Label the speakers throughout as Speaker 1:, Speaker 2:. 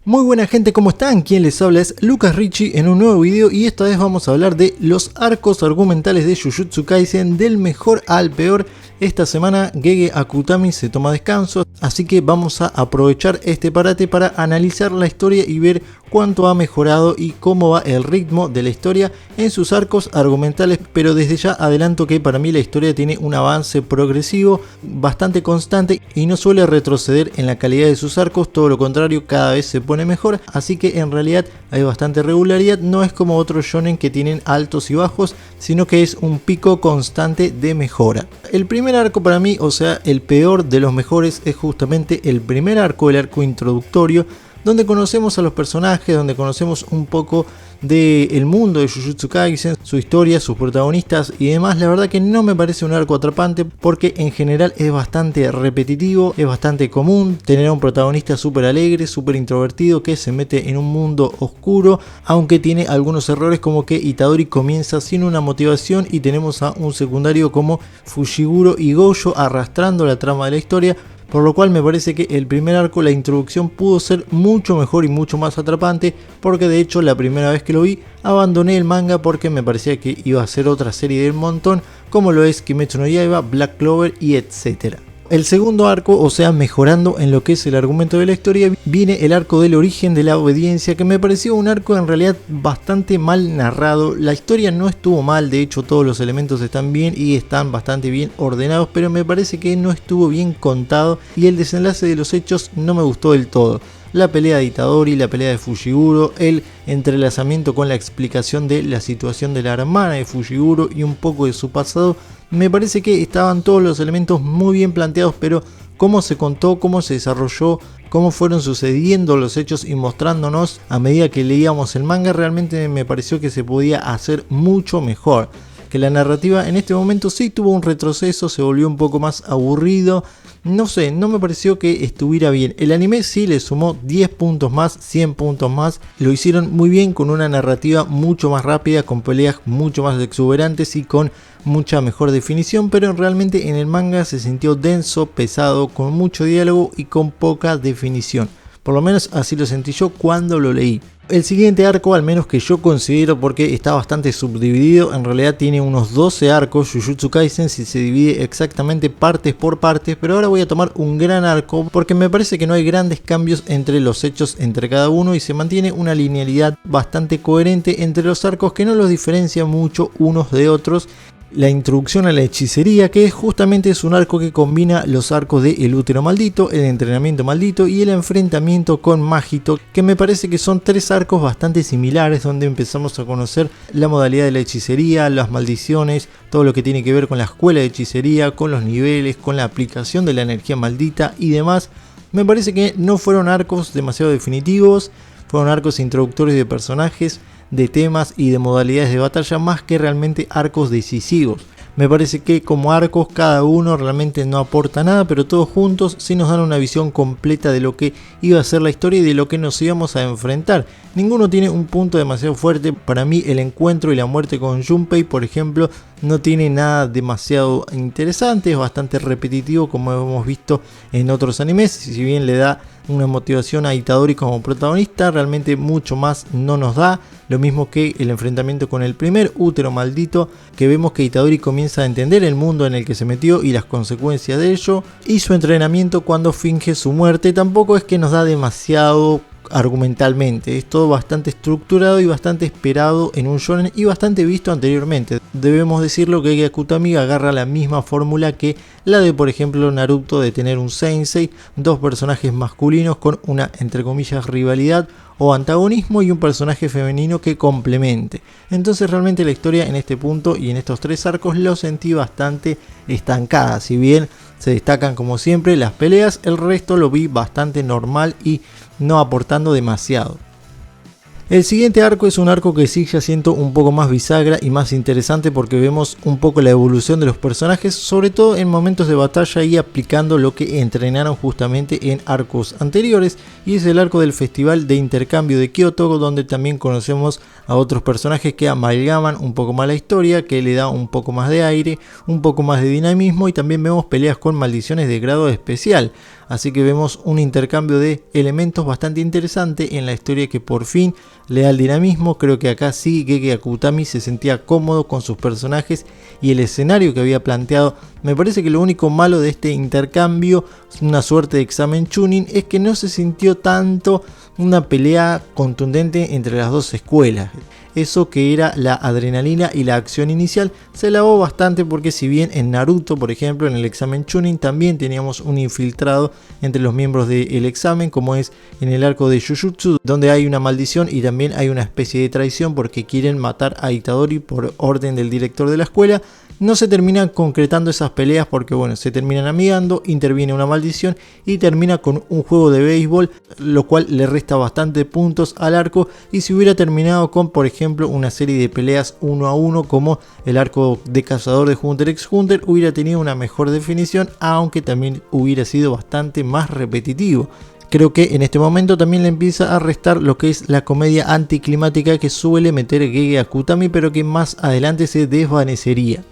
Speaker 1: Muy buena gente, ¿cómo están? Quien les habla es Lucas Ricci en un nuevo video y esta vez vamos a hablar de los arcos argumentales de Jujutsu Kaisen del mejor al peor. Esta semana Gege Akutami se toma descanso, así que vamos a aprovechar este parate para analizar la historia y ver cuánto ha mejorado y cómo va el ritmo de la historia en sus arcos argumentales, pero desde ya adelanto que para mí la historia tiene un avance progresivo bastante constante y no suele retroceder en la calidad de sus arcos, todo lo contrario, cada vez se pone mejor, así que en realidad hay bastante regularidad, no es como otros shonen que tienen altos y bajos, sino que es un pico constante de mejora. El primer arco para mí, o sea el peor de los mejores, es justamente el primer arco, el arco introductorio, donde conocemos a los personajes, donde conocemos un poco del mundo de Jujutsu Kaisen, su historia, sus protagonistas y demás. La verdad que no me parece un arco atrapante porque en general es bastante repetitivo, es bastante común tener a un protagonista súper alegre, súper introvertido que se mete en un mundo oscuro, aunque tiene algunos errores como que Itadori comienza sin una motivación y tenemos a un secundario como Fushiguro y Gojo arrastrando la trama de la historia. Por lo cual me parece que el primer arco, la introducción, pudo ser mucho mejor y mucho más atrapante, porque de hecho la primera vez que lo vi abandoné el manga porque me parecía que iba a ser otra serie del montón, como lo es Kimetsu no Yaiba, Black Clover y etcétera. El segundo arco, o sea mejorando en lo que es el argumento de la historia, viene el arco del origen de la obediencia, que me pareció un arco en realidad bastante mal narrado. La historia no estuvo mal, de hecho todos los elementos están bien y están bastante bien ordenados, pero me parece que no estuvo bien contado y el desenlace de los hechos no me gustó del todo. La pelea de Itadori, la pelea de Fushiguro, el entrelazamiento con la explicación de la situación de la hermana de Fushiguro y un poco de su pasado, me parece que estaban todos los elementos muy bien planteados, pero cómo se contó, cómo se desarrolló, cómo fueron sucediendo los hechos y mostrándonos a medida que leíamos el manga, realmente me pareció que se podía hacer mucho mejor. Que la narrativa en este momento sí tuvo un retroceso, se volvió un poco más aburrido, no sé, no me pareció que estuviera bien. El anime sí le sumó 10 puntos más, 100 puntos más, lo hicieron muy bien con una narrativa mucho más rápida, con peleas mucho más exuberantes y con mucha mejor definición, pero realmente en el manga se sintió denso, pesado, con mucho diálogo y con poca definición. Por lo menos así lo sentí yo cuando lo leí. El siguiente arco, al menos que yo considero, porque está bastante subdividido, en realidad tiene unos 12 arcos, Jujutsu Kaisen, si se divide exactamente partes por partes, pero ahora voy a tomar un gran arco porque me parece que no hay grandes cambios entre los hechos entre cada uno y se mantiene una linealidad bastante coherente entre los arcos que no los diferencia mucho unos de otros. La introducción a la hechicería, que justamente es un arco que combina los arcos de El útero maldito, el entrenamiento maldito y el enfrentamiento con Magito, que me parece que son tres arcos bastante similares donde empezamos a conocer la modalidad de la hechicería, las maldiciones, todo lo que tiene que ver con la escuela de hechicería, con los niveles, con la aplicación de la energía maldita y demás. Me parece que no fueron arcos demasiado definitivos, fueron arcos introductorios de personajes, de temas y de modalidades de batalla más que realmente arcos decisivos. Me parece que como arcos cada uno realmente no aporta nada, pero todos juntos sí nos dan una visión completa de lo que iba a ser la historia y de lo que nos íbamos a enfrentar. Ninguno tiene un punto demasiado fuerte. Para mí el encuentro y la muerte con Junpei, por ejemplo, no tiene nada demasiado interesante, es bastante repetitivo como hemos visto en otros animes, si bien le da una motivación a Itadori como protagonista, realmente mucho más no nos da. Lo mismo que el enfrentamiento con el primer útero maldito, que vemos que Itadori comienza a entender el mundo en el que se metió y las consecuencias de ello, y su entrenamiento cuando finge su muerte tampoco es que nos da demasiado argumentalmente, es todo bastante estructurado y bastante esperado en un shonen y bastante visto anteriormente. Debemos decirlo que Gege Akutami agarra la misma fórmula que la de por ejemplo Naruto, de tener un sensei, dos personajes masculinos con una entre comillas rivalidad o antagonismo y un personaje femenino que complemente. Entonces realmente la historia en este punto y en estos tres arcos lo sentí bastante estancada, si bien se destacan como siempre las peleas, el resto lo vi bastante normal y no aportando demasiado. El siguiente arco es un arco que sí ya siento un poco más bisagra y más interesante porque vemos un poco la evolución de los personajes, sobre todo en momentos de batalla y aplicando lo que entrenaron justamente en arcos anteriores, y es el arco del festival de intercambio de Kyoto, donde también conocemos a otros personajes que amalgaman un poco más la historia, que le da un poco más de aire, un poco más de dinamismo, y también vemos peleas con maldiciones de grado especial. así que vemos un intercambio de elementos bastante interesante en la historia que por fin le da el dinamismo. Creo que acá sí Gege Akutami se sentía cómodo con sus personajes y el escenario que había planteado. Me parece que lo único malo de este intercambio, una suerte de examen Chunin, es que no se sintió tanto una pelea contundente entre las dos escuelas. Eso que era la adrenalina y la acción inicial se lavó bastante, porque si bien en Naruto, por ejemplo, en el examen Chunin también teníamos un infiltrado entre los miembros del examen, como es en el arco de Jujutsu, donde hay una maldición y también hay una especie de traición porque quieren matar a Itadori por orden del director de la escuela. No se terminan concretando esas peleas porque bueno, se terminan amigando, interviene una maldición y termina con un juego de béisbol, lo cual le resta bastante puntos al arco. Y si hubiera terminado con, por ejemplo, una serie de peleas 1 a 1 como el arco de Cazador de Hunter x Hunter, hubiera tenido una mejor definición, aunque también hubiera sido bastante más repetitivo. Creo que en este momento también le empieza a restar lo que es la comedia anticlimática que suele meter Gege Akutami, pero que más adelante se desvanecería.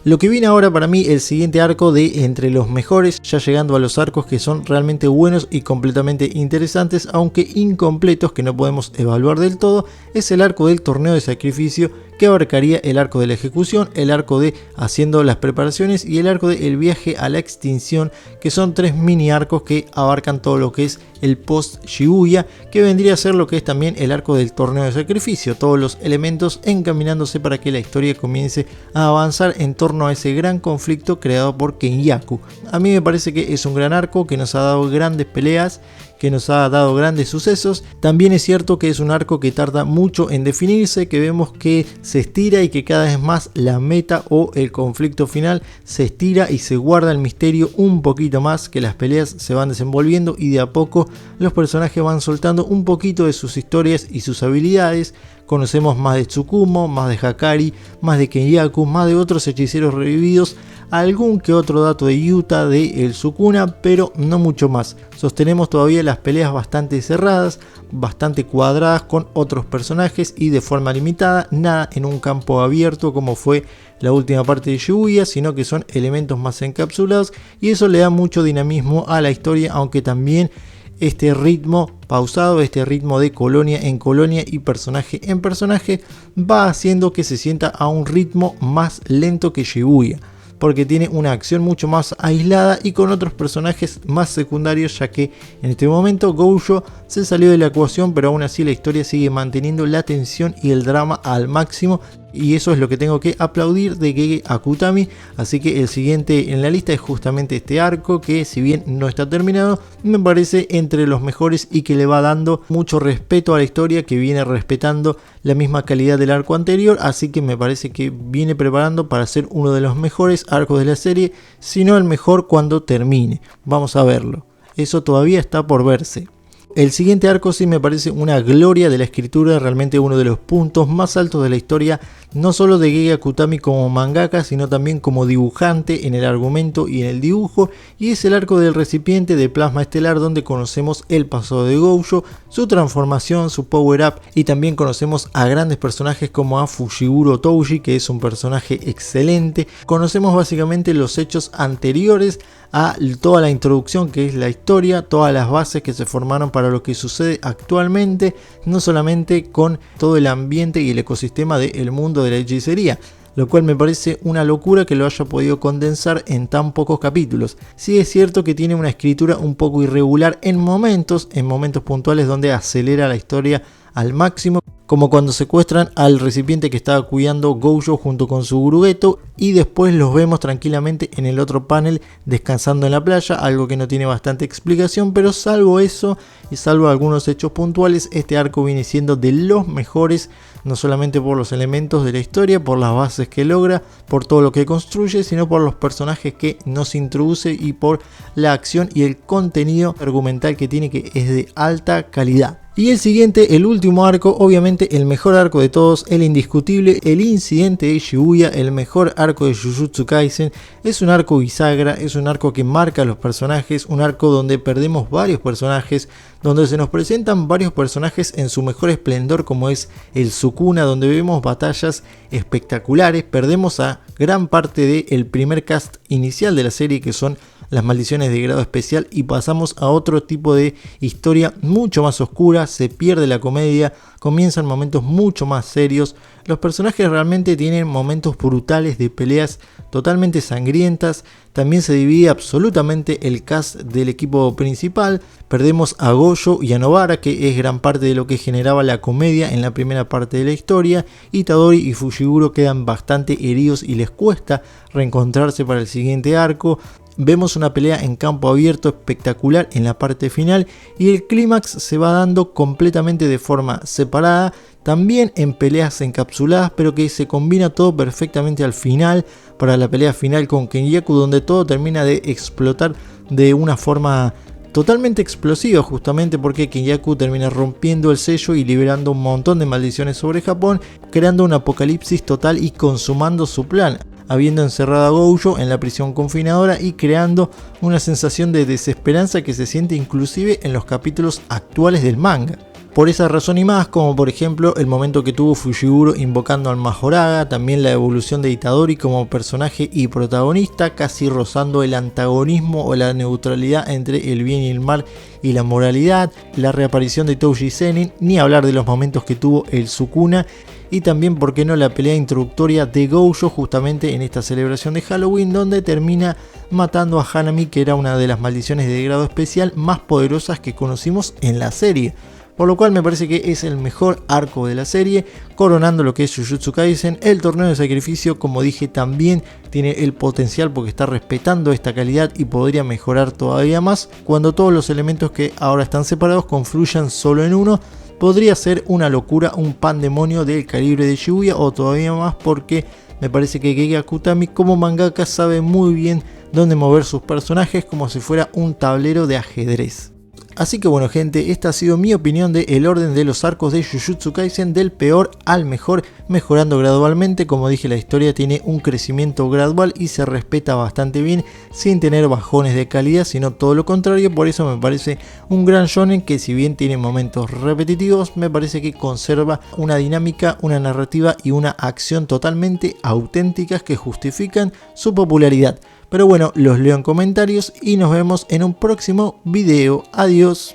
Speaker 1: Lo que viene ahora para mí, el siguiente arco de entre los mejores, ya llegando a los arcos que son realmente buenos y completamente interesantes, aunque incompletos, que no podemos evaluar del todo, es el arco del torneo de sacrificio, que abarcaría el arco de la ejecución, el arco de haciendo las preparaciones y el arco de el viaje a la extinción, que son 3 mini arcos que abarcan todo lo que es el post Shibuya, que vendría a ser lo que es también el arco del torneo de sacrificio, todos los elementos encaminándose para que la historia comience a avanzar en torno a ese gran conflicto creado por Kenyaku. A mí me parece que es un gran arco que nos ha dado grandes peleas, que nos ha dado grandes sucesos. También es cierto que es un arco que tarda mucho en definirse, que vemos que se estira y que cada vez más la meta o el conflicto final se estira y se guarda el misterio un poquito más, que las peleas se van desenvolviendo y de a poco los personajes van soltando un poquito de sus historias y sus habilidades. Conocemos más de Tsukumo, más de Hakari, más de Kenyaku, más de otros hechiceros revividos, algún que otro dato de Yuta, de el Sukuna, pero no mucho más. Sostenemos todavía las peleas bastante cerradas, bastante cuadradas con otros personajes y de forma limitada, nada en un campo abierto como fue la última parte de Shibuya, sino que son elementos más encapsulados y eso le da mucho dinamismo a la historia, aunque también este ritmo pausado, este ritmo de colonia en colonia y personaje en personaje va haciendo que se sienta a un ritmo más lento que Shibuya, porque tiene una acción mucho más aislada y con otros personajes más secundarios, ya que en este momento Gojo se salió de la ecuación, pero aún así la historia sigue manteniendo la tensión y el drama al máximo, y eso es lo que tengo que aplaudir de Gege Akutami. Así que el siguiente en la lista es justamente este arco, que si bien no está terminado, me parece entre los mejores y que le va dando mucho respeto a la historia, que viene respetando la misma calidad del arco anterior, así que me parece que viene preparando para ser uno de los mejores arcos de la serie, si no el mejor cuando termine. Vamos a verlo, eso todavía está por verse. El siguiente arco sí me parece una gloria de la escritura, realmente uno de los puntos más altos de la historia, no solo de Gege Akutami como mangaka, sino también como dibujante en el argumento y en el dibujo, y es el arco del recipiente de plasma estelar, donde conocemos el pasado de Gojo, su transformación, su power up, y también conocemos a grandes personajes como a Fushiguro Touji, que es un personaje excelente. Conocemos básicamente los hechos anteriores a toda la introducción que es la historia, todas las bases que se formaron para lo que sucede actualmente, no solamente con todo el ambiente y el ecosistema del mundo de la hechicería, lo cual me parece una locura que lo haya podido condensar en tan pocos capítulos. Sí es cierto que tiene una escritura un poco irregular en momentos puntuales donde acelera la historia al máximo, como cuando secuestran al recipiente que estaba cuidando Gojo junto con su Gurugeto y después los vemos tranquilamente en el otro panel descansando en la playa, algo que no tiene bastante explicación, pero salvo eso y salvo algunos hechos puntuales, este arco viene siendo de los mejores, no solamente por los elementos de la historia, por las bases que logra, por todo lo que construye, sino por los personajes que nos introduce y por la acción y el contenido argumental que tiene, que es de alta calidad. Y el siguiente, el último arco, obviamente el mejor arco de todos, el indiscutible, el incidente de Shibuya, el mejor arco de Jujutsu Kaisen. Es un arco bisagra, es un arco que marca a los personajes, un arco donde perdemos varios personajes, donde se nos presentan varios personajes en su mejor esplendor, como es el Sukuna, donde vemos batallas espectaculares. Perdemos a gran parte del primer cast inicial de la serie, que son las maldiciones de grado especial y pasamos a otro tipo de historia mucho más oscura, se pierde la comedia, comienzan momentos mucho más serios. Los personajes realmente tienen momentos brutales de peleas totalmente sangrientas. También se divide absolutamente el cast del equipo principal. Perdemos a Gojo y a Nobara, que es gran parte de lo que generaba la comedia en la primera parte de la historia. Itadori y Fushiguro quedan bastante heridos y les cuesta reencontrarse para el siguiente arco. Vemos una pelea en campo abierto espectacular en la parte final y el clímax se va dando completamente de forma separada, también en peleas encapsuladas, pero que se combina todo perfectamente al final, para la pelea final con Kenyaku, donde todo termina de explotar de una forma totalmente explosiva, justamente porque Kenyaku termina rompiendo el sello y liberando un montón de maldiciones sobre Japón, creando un apocalipsis total y consumando su plan, habiendo encerrado a Gojo en la prisión confinadora y creando una sensación de desesperanza que se siente inclusive en los capítulos actuales del manga. Por esa razón y más, como por ejemplo el momento que tuvo Fushiguro invocando al Majoraga, también la evolución de Itadori como personaje y protagonista, casi rozando el antagonismo o la neutralidad entre el bien y el mal y la moralidad, la reaparición de Touji Zenin, ni hablar de los momentos que tuvo el Sukuna, y también, por qué no, la pelea introductoria de Gojo justamente en esta celebración de Halloween, donde termina matando a Hanami, que era una de las maldiciones de grado especial más poderosas que conocimos en la serie. Por lo cual me parece que es el mejor arco de la serie, coronando lo que es Jujutsu Kaisen. El torneo de sacrificio, como dije, también tiene el potencial porque está respetando esta calidad y podría mejorar todavía más cuando todos los elementos que ahora están separados confluyan solo en uno. Podría ser una locura, un pandemonio del calibre de Shibuya o todavía más, porque me parece que Gege Akutami como mangaka sabe muy bien dónde mover sus personajes como si fuera un tablero de ajedrez. Así que bueno gente, esta ha sido mi opinión de el orden de los arcos de Jujutsu Kaisen del peor al mejor, mejorando gradualmente. Como dije, la historia tiene un crecimiento gradual y se respeta bastante bien sin tener bajones de calidad, sino todo lo contrario. Por eso me parece un gran shonen que, si bien tiene momentos repetitivos, me parece que conserva una dinámica, una narrativa y una acción totalmente auténticas que justifican su popularidad. Pero bueno, los leo en comentarios y nos vemos en un próximo video. Adiós.